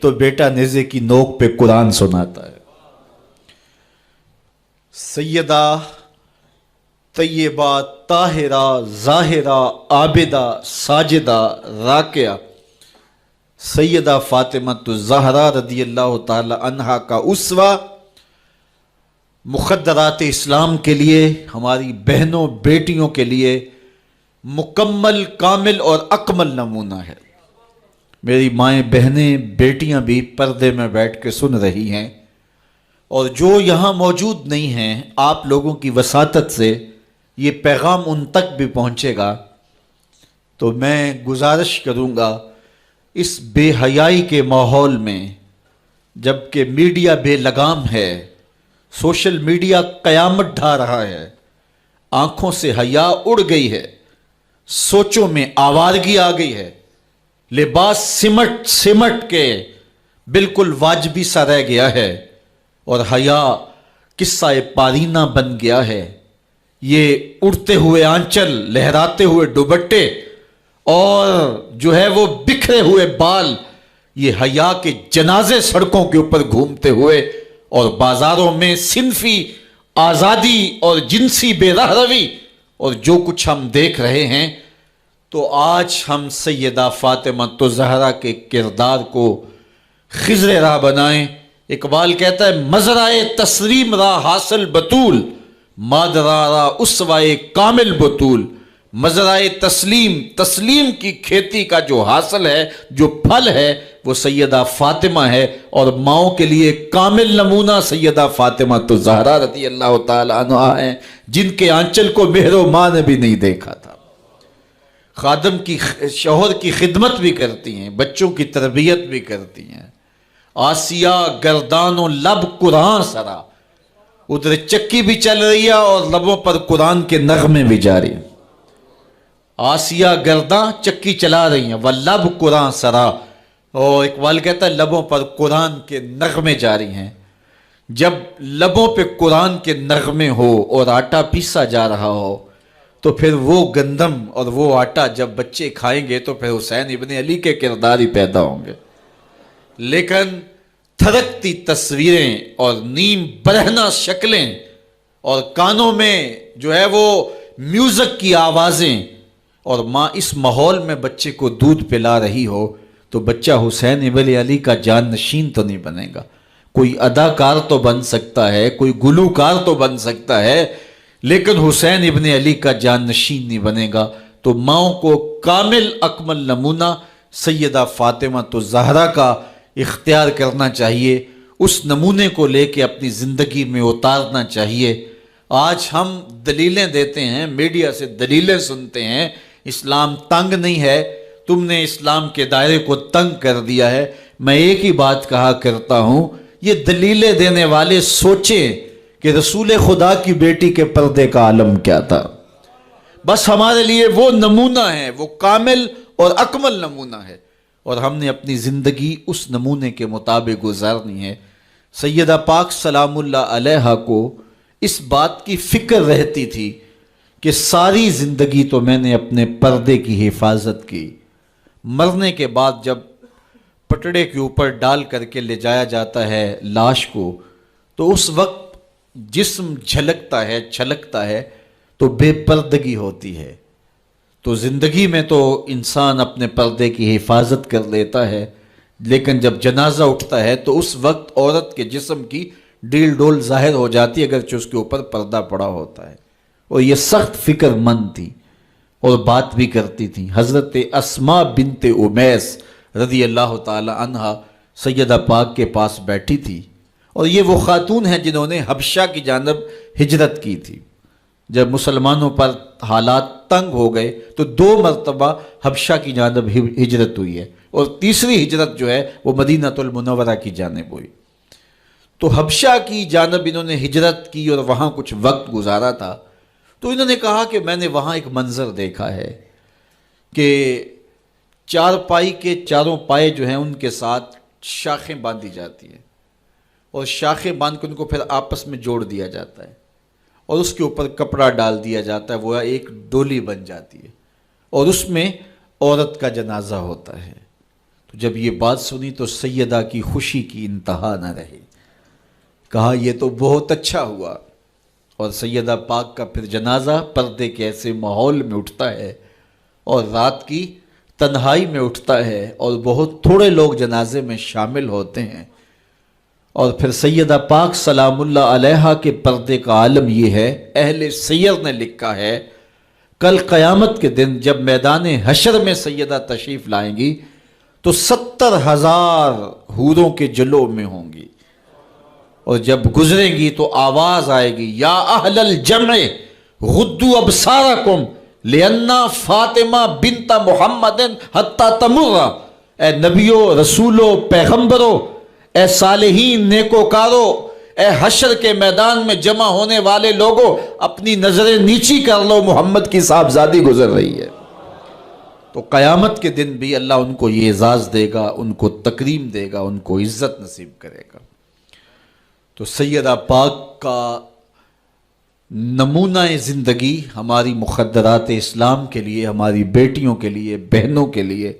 تو بیٹا نیزے کی نوک پہ قرآن سناتا ہے۔ سیدہ طیبہ طاہرہ ظاہرہ عابدہ ساجدہ راکعہ سیدہ فاطمہ الزہرا رضی اللہ تعالی عنہا کا اسوہ، مخدرات اسلام کے لیے، ہماری بہنوں بیٹیوں کے لیے مکمل کامل اور اکمل نمونہ ہے۔ میری مائیں بہنیں بیٹیاں بھی پردے میں بیٹھ کے سن رہی ہیں، اور جو یہاں موجود نہیں ہیں، آپ لوگوں کی وساطت سے یہ پیغام ان تک بھی پہنچے گا، تو میں گزارش کروں گا اس بے حیائی کے ماحول میں، جب کہ میڈیا بے لگام ہے، سوشل میڈیا قیامت ڈھا رہا ہے، آنکھوں سے حیا اڑ گئی ہے، سوچوں میں آوارگی آ گئی ہے، لباس سمٹ سمٹ کے بالکل واجبی سا رہ گیا ہے، اور حیا قصہ پارینہ بن گیا ہے۔ یہ اڑتے ہوئے آنچل، لہراتے ہوئے دوپٹے اور جو ہے وہ بکھرے ہوئے بال، یہ حیا کے جنازے سڑکوں کے اوپر گھومتے ہوئے، اور بازاروں میں صنفی آزادی اور جنسی بے رہروی اور جو کچھ ہم دیکھ رہے ہیں، تو آج ہم سیدہ فاطمہ الزہرا کے کردار کو خضر راہ بنائیں۔ اقبال کہتا ہے مزرعہ تسلیم را حاصل بطول، مادرا را اسوائے کامل بطول۔ مزرعہ تسلیم کی کھیتی کا جو حاصل ہے، جو پھل ہے، وہ سیدہ فاطمہ ہے، اور ماؤں کے لیے کامل نمونہ سیدہ فاطمہ الزہرا رضی اللہ تعالی عنہا ہیں، جن کے آنچل کو مہر و ماں نے بھی نہیں دیکھا تھا۔ خادم کی شوہر کی خدمت بھی کرتی ہیں، بچوں کی تربیت بھی کرتی ہیں۔ آسیہ گردان و لب قرآن سرا، ادھر چکی بھی چل رہی ہے اور لبوں پر قرآن کے نغمے بھی جاری ہیں۔ آسیہ گرداں چکی چلا رہی ہیں، واللب قرآن سرا، اور اقبال کہتا ہے لبوں پر قرآن کے نغمے جاری ہیں۔ جب لبوں پہ قرآن کے نغمے ہو اور آٹا پیسا جا رہا ہو، تو پھر وہ گندم اور وہ آٹا جب بچے کھائیں گے تو پھر حسین ابن علی کے کردار ہی پیدا ہوں گے۔ لیکن تھرکتی تصویریں اور نیم برہنہ شکلیں اور کانوں میں جو ہے وہ میوزک کی آوازیں، اور ماں اس ماحول میں بچے کو دودھ پلا رہی ہو، تو بچہ حسین ابن علی کا جان نشین تو نہیں بنے گا۔ کوئی اداکار تو بن سکتا ہے، کوئی گلوکار تو بن سکتا ہے، لیکن حسین ابن علی کا جان نشین نہیں بنے گا۔ تو ماؤں کو کامل اکمل نمونہ سیدہ فاطمہ الزہرا کا اختیار کرنا چاہیے، اس نمونے کو لے کے اپنی زندگی میں اتارنا چاہیے۔ آج ہم دلیلیں دیتے ہیں، میڈیا سے دلیلیں سنتے ہیں، اسلام تنگ نہیں ہے، تم نے اسلام کے دائرے کو تنگ کر دیا ہے۔ میں ایک ہی بات کہا کرتا ہوں، یہ دلیلیں دینے والے سوچیں کہ رسول خدا کی بیٹی کے پردے کا عالم کیا تھا۔ بس ہمارے لیے وہ نمونہ ہے، وہ کامل اور اکمل نمونہ ہے، اور ہم نے اپنی زندگی اس نمونے کے مطابق گزارنی ہے۔ سیدہ پاک سلام اللہ علیہا کو اس بات کی فکر رہتی تھی کہ ساری زندگی تو میں نے اپنے پردے کی حفاظت کی، مرنے کے بعد جب پٹڑے کے اوپر ڈال کر کے لے جایا جاتا ہے لاش کو، تو اس وقت جسم جھلکتا ہے، چھلکتا ہے، تو بے پردگی ہوتی ہے۔ تو زندگی میں تو انسان اپنے پردے کی حفاظت کر لیتا ہے، لیکن جب جنازہ اٹھتا ہے تو اس وقت عورت کے جسم کی ڈیل ڈول ظاہر ہو جاتی ہے، اگرچہ اس کے اوپر پردہ پڑا ہوتا ہے۔ اور یہ سخت فکر مند تھی اور بات بھی کرتی تھی۔ حضرت اسماء بنت امیس رضی اللہ تعالی عنہا سیدہ پاک کے پاس بیٹھی تھی، اور یہ وہ خاتون ہیں جنہوں نے حبشہ کی جانب ہجرت کی تھی۔ جب مسلمانوں پر حالات تنگ ہو گئے تو 2 مرتبہ حبشہ کی جانب ہجرت ہوئی ہے، اور تیسری ہجرت جو ہے وہ مدینہ المنورہ کی جانب ہوئی۔ تو حبشہ کی جانب انہوں نے ہجرت کی اور وہاں کچھ وقت گزارا تھا، تو انہوں نے کہا کہ میں نے وہاں ایک منظر دیکھا ہے کہ 4 پائی کے چاروں پائے جو ہیں ان کے ساتھ شاخیں باندھی جاتی ہیں، اور شاخیں باندھ کے ان کو پھر آپس میں جوڑ دیا جاتا ہے، اور اس کے اوپر کپڑا ڈال دیا جاتا ہے، وہ ایک ڈولی بن جاتی ہے، اور اس میں عورت کا جنازہ ہوتا ہے۔ تو جب یہ بات سنی تو سیدہ کی خوشی کی انتہا نہ رہی، کہا یہ تو بہت اچھا ہوا۔ اور سیدہ پاک کا پھر جنازہ پردے کے ایسے ماحول میں اٹھتا ہے اور رات کی تنہائی میں اٹھتا ہے، اور بہت تھوڑے لوگ جنازے میں شامل ہوتے ہیں۔ اور پھر سیدہ پاک سلام اللہ علیہا کے پردے کا عالم یہ ہے، اہل سیر نے لکھا ہے کل قیامت کے دن جب میدان حشر میں سیدہ تشریف لائیں گی تو 70,000 حوروں کے جلو میں ہوں گی، اور جب گزریں گی تو آواز آئے گی یا اہل الجمع غدوا ابصارکم لأن فاطمہ بنت محمد حتی تمر، اے نبیوں، رسولوں، پیغمبروں، اے صالحین، نیکوکاروں، اے حشر کے میدان میں جمع ہونے والے لوگوں، اپنی نظریں نیچی کر لو، محمد کی صاحبزادی گزر رہی ہے۔ تو قیامت کے دن بھی اللہ ان کو یہ اعزاز دے گا، ان کو تکریم دے گا، ان کو عزت نصیب کرے گا۔ تو سیدہ پاک کا نمونہ زندگی ہماری مخدرات اسلام کے لیے، ہماری بیٹیوں کے لیے، بہنوں کے لیے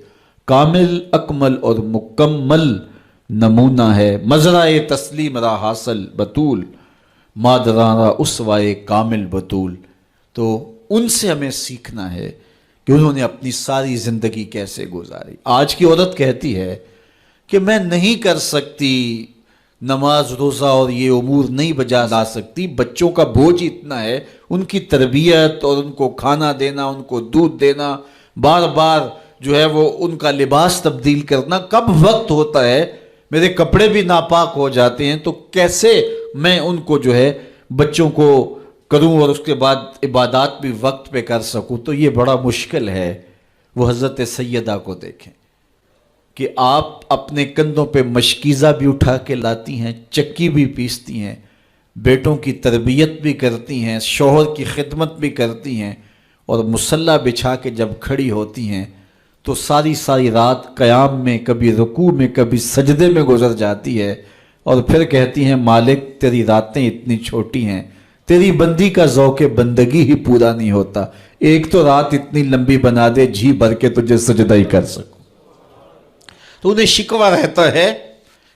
کامل، اکمل اور مکمل نمونہ ہے۔ مزرعہ تسلیم را حاصل بطول، مادران را اسوائے کامل بطول۔ تو ان سے ہمیں سیکھنا ہے کہ انہوں نے اپنی ساری زندگی کیسے گزاری۔ آج کی عورت کہتی ہے کہ میں نہیں کر سکتی نماز، روزہ اور یہ امور نہیں بجا لا سکتی، بچوں کا بوجھ اتنا ہے، ان کی تربیت اور ان کو کھانا دینا، ان کو دودھ دینا، بار بار جو ہے وہ ان کا لباس تبدیل کرنا، کب وقت ہوتا ہے، میرے کپڑے بھی ناپاک ہو جاتے ہیں، تو کیسے میں ان کو جو ہے بچوں کو کروں اور اس کے بعد عبادات بھی وقت پہ کر سکوں، تو یہ بڑا مشکل ہے۔ وہ حضرت سیدہ کو دیکھیں کہ آپ اپنے کندھوں پہ مشکیزہ بھی اٹھا کے لاتی ہیں، چکی بھی پیستی ہیں، بیٹوں کی تربیت بھی کرتی ہیں، شوہر کی خدمت بھی کرتی ہیں، اور مصلی بچھا کے جب کھڑی ہوتی ہیں تو ساری ساری رات قیام میں، کبھی رکوع میں، کبھی سجدے میں گزر جاتی ہے، اور پھر کہتی ہیں مالک تیری راتیں اتنی چھوٹی ہیں، تیری بندی کا ذوق بندگی ہی پورا نہیں ہوتا، ایک تو رات اتنی لمبی بنا دے جی بھر کے تجھے سجدہ ہی کر سکوں۔ تو انہیں شکوہ رہتا ہے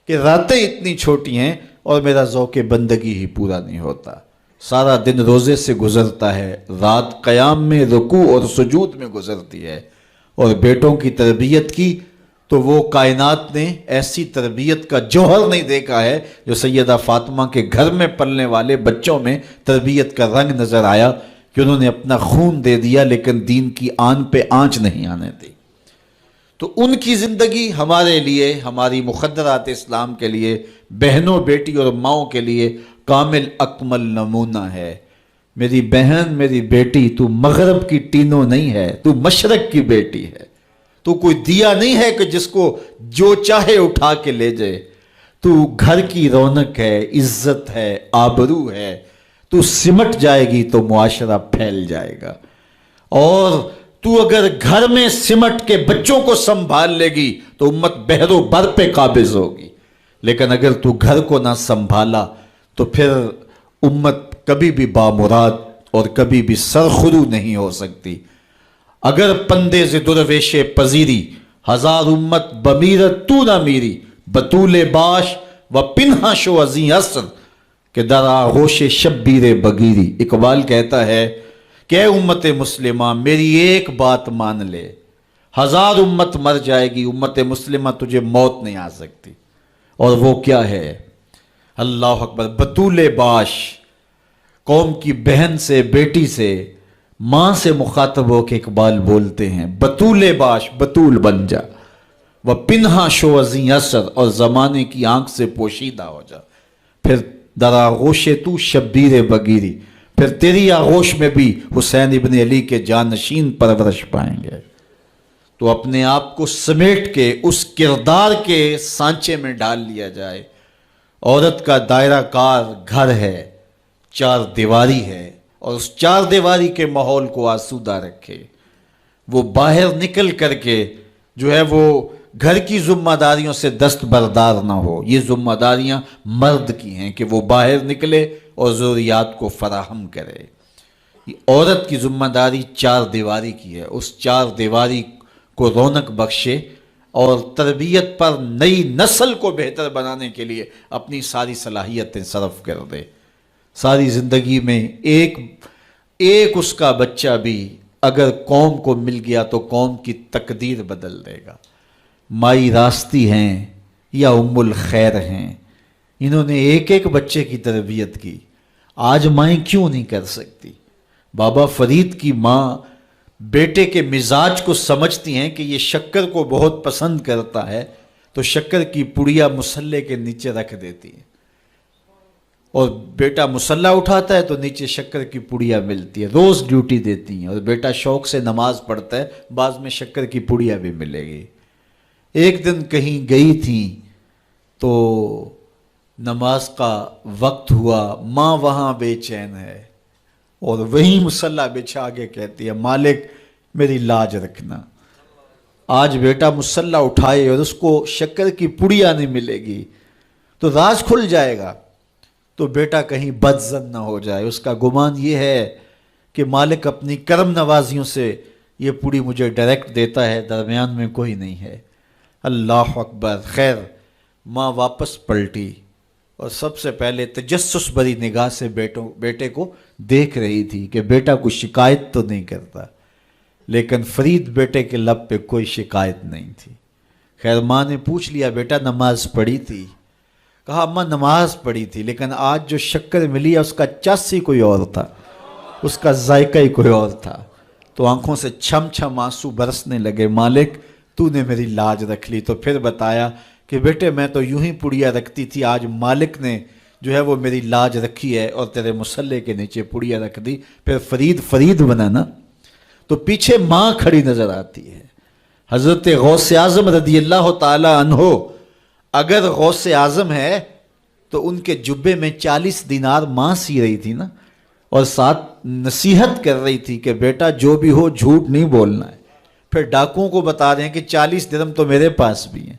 کہ راتیں اتنی چھوٹی ہیں اور میرا ذوق بندگی ہی پورا نہیں ہوتا۔ سارا دن روزے سے گزرتا ہے، رات قیام میں، رکوع اور سجود میں گزرتی ہے، اور بیٹوں کی تربیت کی تو وہ کائنات نے ایسی تربیت کا جوہر نہیں دیکھا ہے جو سیدہ فاطمہ کے گھر میں پلنے والے بچوں میں تربیت کا رنگ نظر آیا، کہ انہوں نے اپنا خون دے دیا لیکن دین کی آن پہ آنچ نہیں آنے دی۔ تو ان کی زندگی ہمارے لیے، ہماری مخدرات اسلام کے لیے، بہنوں، بیٹی اور ماؤں کے لیے کامل اکمل نمونہ ہے۔ میری بہن، میری بیٹی، تو مغرب کی ٹینو نہیں ہے، تو مشرق کی بیٹی ہے، تو کوئی دیا نہیں ہے کہ جس کو جو چاہے اٹھا کے لے جائے، تو گھر کی رونق ہے، عزت ہے، آبرو ہے، تو سمٹ جائے گی تو معاشرہ پھیل جائے گا، اور تو اگر گھر میں سمٹ کے بچوں کو سنبھال لے گی تو امت بحر و بر پہ قابض ہوگی، لیکن اگر تو گھر کو نہ سنبھالا تو پھر امت کبھی بھی بامراد اور کبھی بھی سرخرو نہیں ہو سکتی۔ اگر پندے ز درویش پذیری، ہزار امت بمیرت تو نہ میری، بطول باش و پنہا شو ازیں عصر کہ در آغوش شبیر بگیری۔ اقبال کہتا ہے کہ اے امت مسلمہ میری ایک بات مان لے، ہزار امت مر جائے گی، امت مسلمہ تجھے موت نہیں آ سکتی، اور وہ کیا ہے؟ اللہ اکبر، بطول باش، قوم کی بہن سے، بیٹی سے، ماں سے مخاطب ہو کے اقبال بولتے ہیں بطول باش، بطول بن جا، وہ پنہا شو ازیں اثر، اور زمانے کی آنکھ سے پوشیدہ ہو جا، پھر در آغوش تو شبیر بگیری، پھر تیری آغوش میں بھی حسین ابن علی کے جانشین پرورش پائیں گے۔ تو اپنے آپ کو سمیٹ کے اس کردار کے سانچے میں ڈال لیا جائے۔ عورت کا دائرہ کار گھر ہے، چار دیواری ہے، اور اس چار دیواری کے ماحول کو آسودہ رکھے، وہ باہر نکل کر کے جو ہے وہ گھر کی ذمہ داریوں سے دستبردار نہ ہو۔ یہ ذمہ داریاں مرد کی ہیں کہ وہ باہر نکلے اور ضروریات کو فراہم کرے۔ عورت کی ذمہ داری چار دیواری کی ہے، اس چار دیواری کو رونق بخشے اور تربیت پر، نئی نسل کو بہتر بنانے کے لیے اپنی ساری صلاحیتیں صرف کر دے. ساری زندگی میں ایک اس کا بچہ بھی اگر قوم کو مل گیا تو قوم کی تقدیر بدل دے گا. مائی راستی ہیں یا ام الخیر ہیں، انہوں نے ایک بچے کی تربیت کی. آج مائیں کیوں نہیں کر سکتی؟ بابا فرید کی ماں بیٹے کے مزاج کو سمجھتی ہیں کہ یہ شکر کو بہت پسند کرتا ہے، تو شکر کی پڑیا مصلے کے نیچے رکھ دیتی ہیں، اور بیٹا مصلہ اٹھاتا ہے تو نیچے شکر کی پڑیا ملتی ہے. روز ڈیوٹی دیتی ہیں، اور بیٹا شوق سے نماز پڑھتا ہے، بعض میں شکر کی پڑیا بھی ملے گی. ایک دن کہیں گئی تھی تو نماز کا وقت ہوا، ماں وہاں بے چین ہے، اور وہیں مصلی بچھا کے کہتی ہے مالک میری لاج رکھنا. آج بیٹا مصلی اٹھائے اور اس کو شکر کی پڑیا نہیں ملے گی تو راز کھل جائے گا، تو بیٹا کہیں بدظن نہ ہو جائے. اس کا گمان یہ ہے کہ مالک اپنی کرم نوازیوں سے یہ پوری مجھے ڈائریکٹ دیتا ہے، درمیان میں کوئی نہیں ہے. اللہ اکبر. خیر ماں واپس پلٹی اور سب سے پہلے تجسس بھری نگاہ سے بیٹے کو دیکھ رہی تھی کہ بیٹا کوئی شکایت تو نہیں کرتا، لیکن فرید بیٹے کے لب پہ کوئی شکایت نہیں تھی. خیر ماں نے پوچھ لیا بیٹا نماز پڑھی تھی؟ کہا اماں نماز پڑھی تھی، لیکن آج جو شکر ملی ہے اس کا چس ہی کوئی اور تھا، اس کا ذائقہ ہی کوئی اور تھا. تو آنکھوں سے چھم چھم آنسو برسنے لگے. مالک تو نے میری لاج رکھ لی. تو پھر بتایا کہ بیٹے میں تو یوں ہی پڑیا رکھتی تھی، آج مالک نے جو ہے وہ میری لاج رکھی ہے اور تیرے مصلے کے نیچے پڑیا رکھ دی. پھر فرید بنا نا. تو پیچھے ماں کھڑی نظر آتی ہے، حضرت غوث اعظم رضی اللہ تعالی عنہ. اگر غوث اعظم ہے تو ان کے جبے میں 40 دینار ماں سی رہی تھی نا، اور ساتھ نصیحت کر رہی تھی کہ بیٹا جو بھی ہو جھوٹ نہیں بولنا ہے. پھر ڈاکوؤں کو بتا رہے ہیں کہ 40 درہم تو میرے پاس بھی ہیں.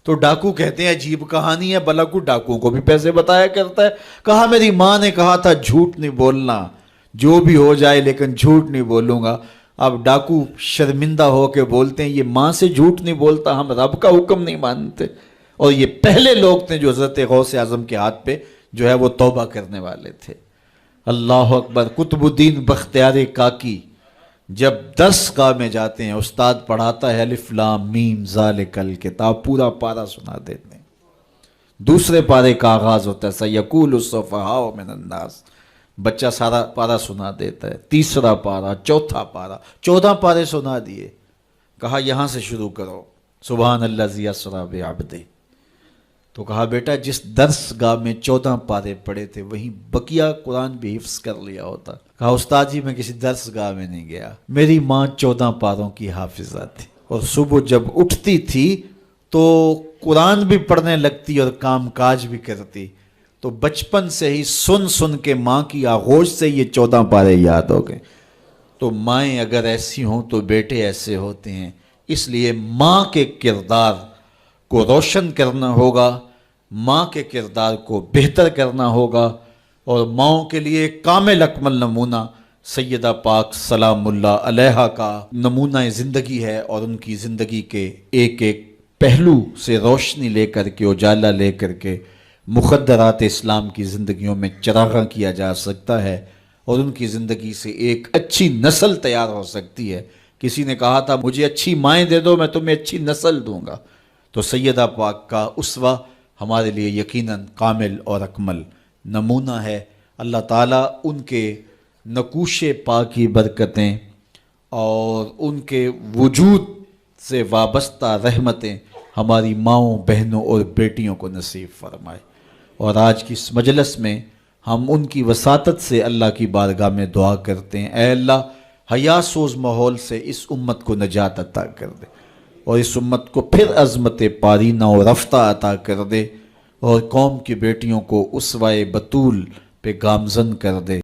تو ڈاکو کہتے ہیں عجیب کہانی ہے، بلاکو ڈاکوؤں کو بھی پیسے بتایا کرتا ہے. کہا میری ماں نے کہا تھا جھوٹ نہیں بولنا، جو بھی ہو جائے لیکن جھوٹ نہیں بولوں گا. اب ڈاکو شرمندہ ہو کے بولتے ہیں یہ ماں سے جھوٹ نہیں بولتا، ہم رب کا حکم نہیں مانتے. اور یہ پہلے لوگ تھے جو حضرت غوث اعظم کے ہاتھ پہ جو ہے وہ توبہ کرنے والے تھے. اللہ اکبر. قطب الدین بختیار کاکی جب درس گاہ میں جاتے ہیں، استاد پڑھاتا ہے الف لام میم ذالک الکتاب، پورا پارہ سنا دیتے ہیں. دوسرے پارے کا آغاز ہوتا ہے سیقول السفہاء من الناس، بچہ سارا پارہ سنا دیتا ہے. تیسرا پارہ، چوتھا پارہ، 14 پارے سنا دیے. کہا یہاں سے شروع کرو، سبحان الذی اسری بعبدہ. تو کہا بیٹا جس درس گاہ میں 14 پارے پڑھے تھے وہیں بقیہ قرآن بھی حفظ کر لیا ہوتا. کہا استاد جی میں کسی درس گاہ میں نہیں گیا، میری ماں 14 پاروں کی حافظہ تھی، اور صبح جب اٹھتی تھی تو قرآن بھی پڑھنے لگتی اور کام کاج بھی کرتی. تو بچپن سے ہی سن کے ماں کی آغوش سے یہ 14 پارے یاد ہو گئے. تو مائیں اگر ایسی ہوں تو بیٹے ایسے ہوتے ہیں. اس لیے ماں کے کردار کو روشن کرنا ہوگا، ماں کے کردار کو بہتر کرنا ہوگا، اور ماؤں کے لیے کامل اکمل نمونہ سیدہ پاک سلام اللہ علیہا کا نمونہ زندگی ہے. اور ان کی زندگی کے ایک پہلو سے روشنی لے کر کے، اجالا لے کر کے مخدرات اسلام کی زندگیوں میں چراغاں کیا جا سکتا ہے، اور ان کی زندگی سے ایک اچھی نسل تیار ہو سکتی ہے. کسی نے کہا تھا مجھے اچھی مائیں دے دو میں تمہیں اچھی نسل دوں گا. تو سیدہ پاک کا اسوہ ہمارے لیے یقیناً کامل اور اکمل نمونہ ہے. اللہ تعالیٰ ان کے نقوش پاک کی برکتیں اور ان کے وجود سے وابستہ رحمتیں ہماری ماؤں، بہنوں اور بیٹیوں کو نصیب فرمائے. اور آج کی اس مجلس میں ہم ان کی وساطت سے اللہ کی بارگاہ میں دعا کرتے ہیں، اے اللہ حیا سوز ماحول سے اس امت کو نجات عطا کر دے، اور اس امت کو پھر عظمت پارینہ و رفتہ عطا کر دے، اور قوم کی بیٹیوں کو اسوہ بطول پہ گامزن کر دے.